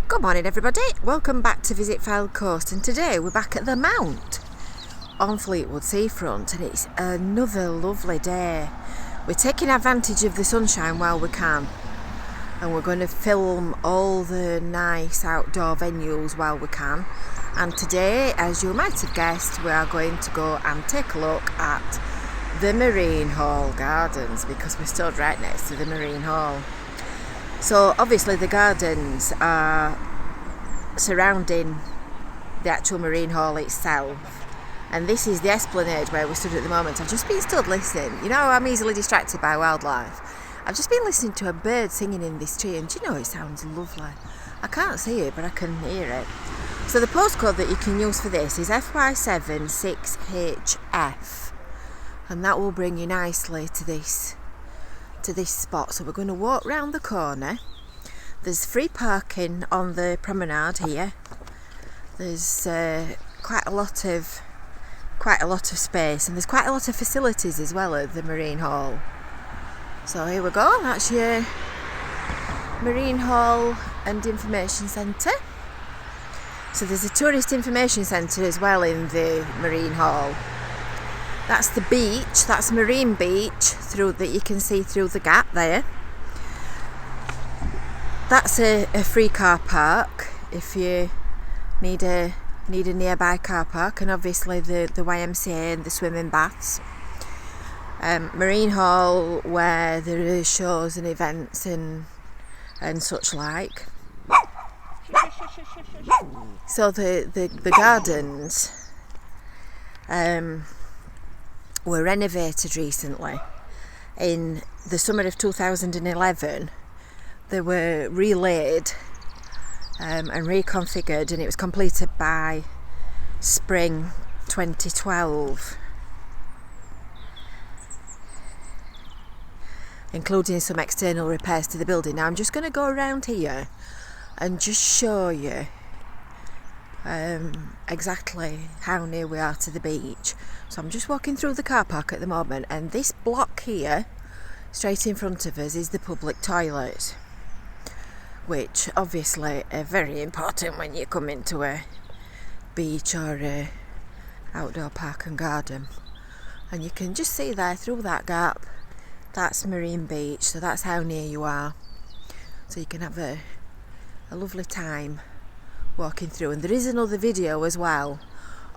Good morning everybody, welcome back to Visit FYLDE Coast, and today we're back at the Mount on Fleetwood seafront, and it's another lovely day. We're taking advantage of the sunshine while we can, and we're going to film all the nice outdoor venues while we can. And today, as you might have guessed, we are going to go and take a look at the Marine Hall gardens, because we're stood right next to the Marine Hall. So obviously the gardens are surrounding the actual Marine Hall itself, and this is the Esplanade where we stood at the moment. I've just been stood listening. You know, I'm easily distracted by wildlife. I've just been listening to a bird singing in this tree, and do you know, it sounds lovely. I can't see it, but I can hear it. So the postcode that you can use for this is FY76HF, and that will bring you nicely to this spot. So we're going to walk round the corner. There's free parking on the promenade here. There's quite a lot of space, and there's quite a lot of facilities as well at the Marine Hall. So here we go, that's your Marine Hall and Information Centre. So there's a tourist information centre as well in the Marine Hall. That's the beach, that's Marine Beach that you can see through the gap there. That's a free car park if you need a nearby car park, and obviously the YMCA and the swimming baths. Marine Hall, where there are shows and events and such like. So the gardens were renovated recently. In the summer of 2011, they were relaid and reconfigured, and it was completed by spring 2012, including some external repairs to the building. Now I'm just going to go around here and just show you exactly how near we are to the beach. So I'm just walking through the car park at the moment, and this block here straight in front of us is the public toilet, which obviously are very important when you come into a beach or a outdoor park and garden. And you can just see there through that gap, that's Marine Beach, so that's how near you are. So you can have a lovely time walking through. And there is another video as well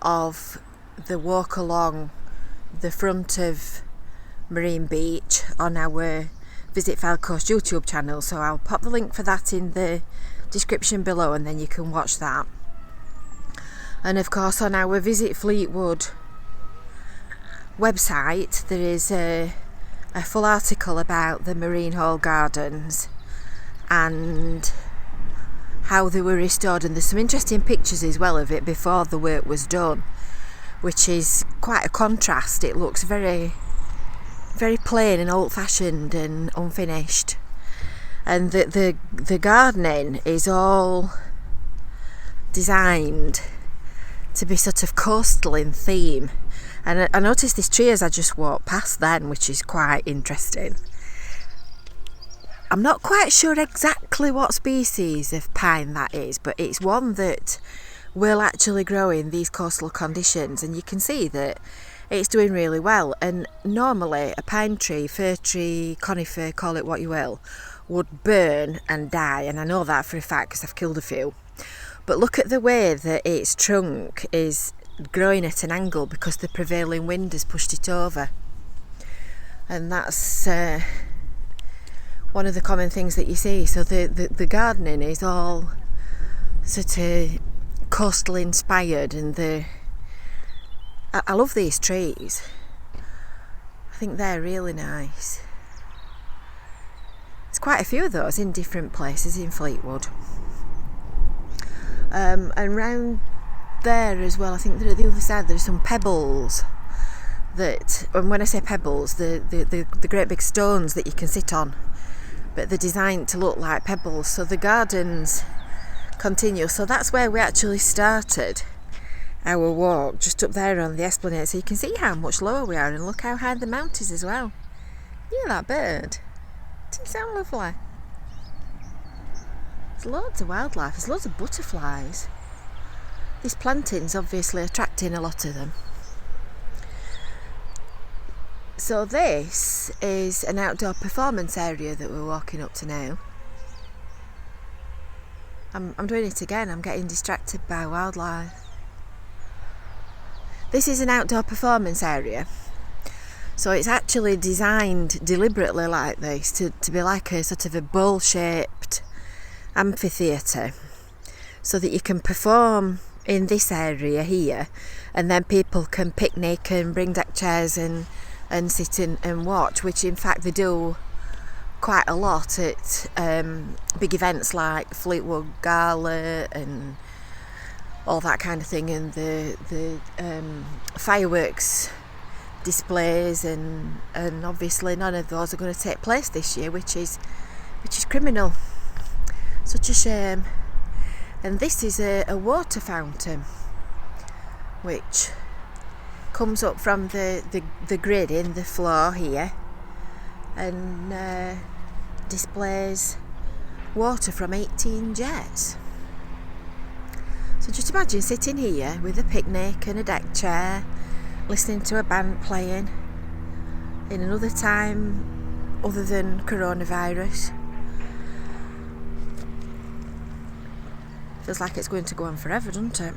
of the walk along the front of Marine Beach on our Visit FYLDE Coast YouTube channel, so I'll pop the link for that in the description below, and then you can watch that. And of course on our Visit Fleetwood website there is a full article about the Marine Hall gardens and how they were restored, and there's some interesting pictures as well of it before the work was done, which is quite a contrast. It looks very plain and old-fashioned and unfinished, and the gardening is all designed to be sort of coastal in theme. And I noticed this tree as I just walked past then, which is quite interesting. I'm not quite sure exactly what species of pine that is, but it's one that will actually grow in these coastal conditions, and you can see that it's doing really well. And normally a pine tree, fir tree, conifer, call it what you will, would burn and die, and I know that for a fact because I've killed a few. But look at the way that its trunk is growing at an angle because the prevailing wind has pushed it over. And that's one of the common things that you see. So the gardening is all sort of coastal inspired, and I love these trees. I think they're really nice. There's quite a few of those in different places in Fleetwood. And round there as well, I think that at the other side there's some pebbles that, and when I say pebbles, the great big stones that you can sit on, but they're designed to look like pebbles. So the gardens continue. So that's where we actually started our walk, just up there on the Esplanade, so you can see how much lower we are, and look how high the mount is as well. Yeah, that bird. Doesn't it sound lovely? There's loads of wildlife, there's loads of butterflies. This planting's obviously attracting a lot of them. So this is an outdoor performance area that we're walking up to now. I'm doing it again, I'm getting distracted by wildlife. This is an outdoor performance area. So it's actually designed deliberately like this to be like a sort of a bowl-shaped amphitheatre, so that you can perform in this area here, and then people can picnic and bring deck chairs and sit in and watch, which in fact they do quite a lot at big events like Fleetwood Gala and all that kind of thing, and the fireworks displays, and obviously none of those are going to take place this year, which is criminal. Such a shame. And this is a water fountain which comes up from the grid in the floor here, and displays water from 18 jets. So just imagine sitting here with a picnic and a deck chair, listening to a band playing in another time other than coronavirus. Feels like it's going to go on forever, doesn't it?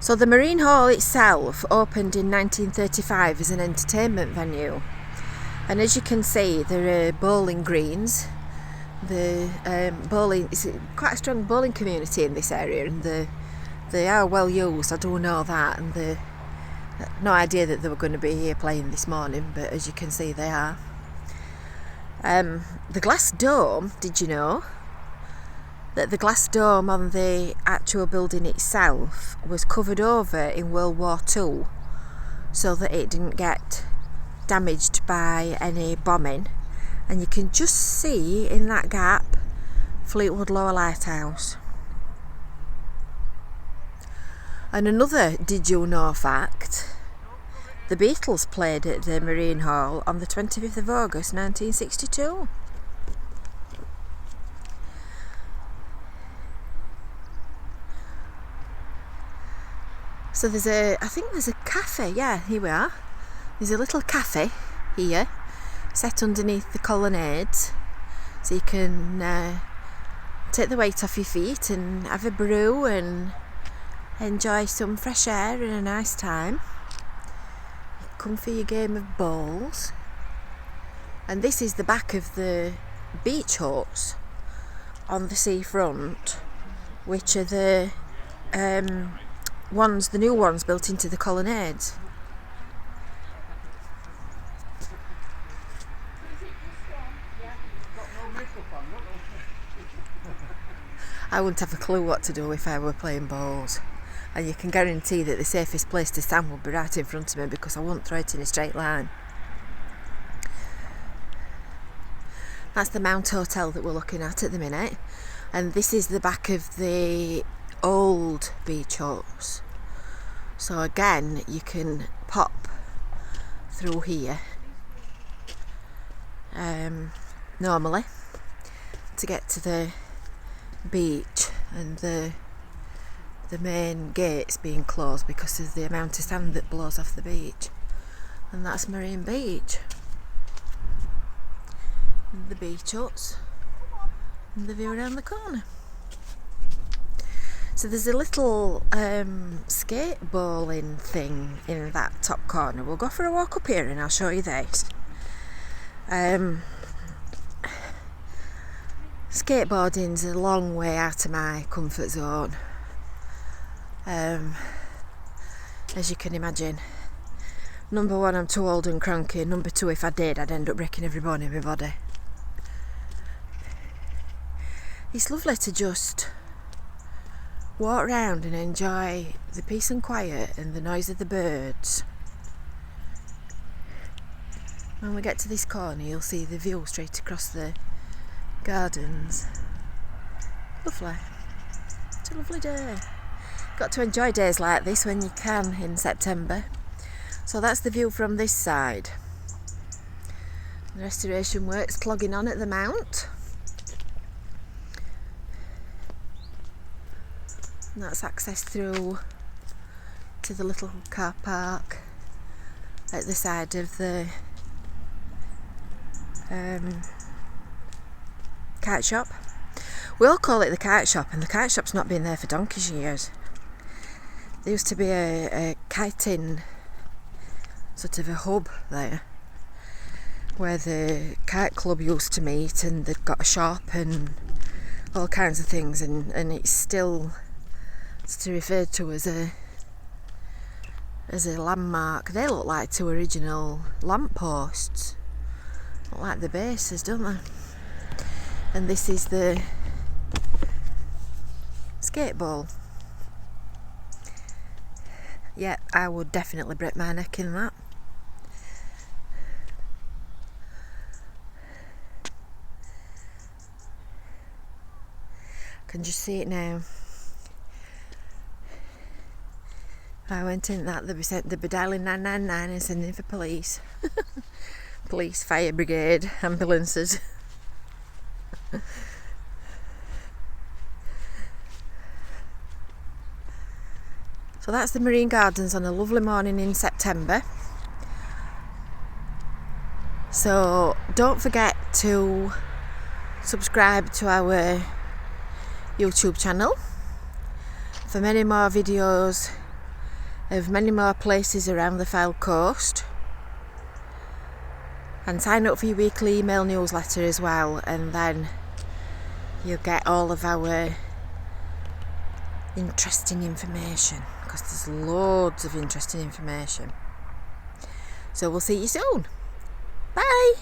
So the Marine Hall itself opened in 1935 as an entertainment venue, and as you can see there are bowling greens. The bowling is quite a strong bowling community in this area, and they are well used, I do know that, and no idea that they were going to be here playing this morning, but as you can see they are. The glass dome, did you know that the glass dome on the actual building itself was covered over in World War II so that it didn't get damaged by any bombing? And you can just see in that gap Fleetwood Lower Lighthouse. And another did you know fact, the Beatles played at the Marine Hall on the 25th of August 1962. So I think there's a cafe, yeah, here we are. There's a little cafe here, set underneath the colonnades, so you can take the weight off your feet and have a brew and enjoy some fresh air and a nice time. Come for your game of bowls. And this is the back of the beach huts on the seafront, which are the new ones built into the colonnades. I wouldn't have a clue what to do if I were playing bowls, and you can guarantee that the safest place to stand would be right in front of me, because I wouldn't throw it in a straight line. That's the Mount Hotel that we're looking at the minute, and this is the back of the old beach huts. So again, you can pop through here normally to get to the beach, and the main gates being closed because of the amount of sand that blows off the beach. And that's Marine Beach, and the beach huts, and the view around the corner. So there's a little skate bowling thing in that top corner. We'll go for a walk up here and I'll show you this. Skateboarding's a long way out of my comfort zone, as you can imagine. Number one, I'm too old and cranky. Number two, if I did, I'd end up breaking every bone in my body. It's lovely to just walk around and enjoy the peace and quiet and the noise of the birds. When we get to this corner, you'll see the view straight across the gardens. Lovely. It's a lovely day. Got to enjoy days like this when you can in September. So that's the view from this side. The restoration works clogging on at the mount. And that's access through to the little car park at the side of the kite shop. We'll call it the kite shop, and the kite shop's not been there for donkey's years. There used to be a kiting sort of a hub there where the kite club used to meet, and they've got a shop and all kinds of things, and it's still referred to as a landmark. They look like two original lampposts, look like the bases, don't they? And this is the skate ball. Yeah, I would definitely break my neck in that. I can just see it now. I went in that, they'd be dialing 999 and sending for police. Police, fire brigade, ambulances. So that's the Marine Gardens on a lovely morning in September. So don't forget to subscribe to our YouTube channel for many more videos of many more places around the FYLDE coast, and sign up for your weekly email newsletter as well, and then you'll get all of our interesting information, because there's loads of interesting information. So we'll see you soon. Bye.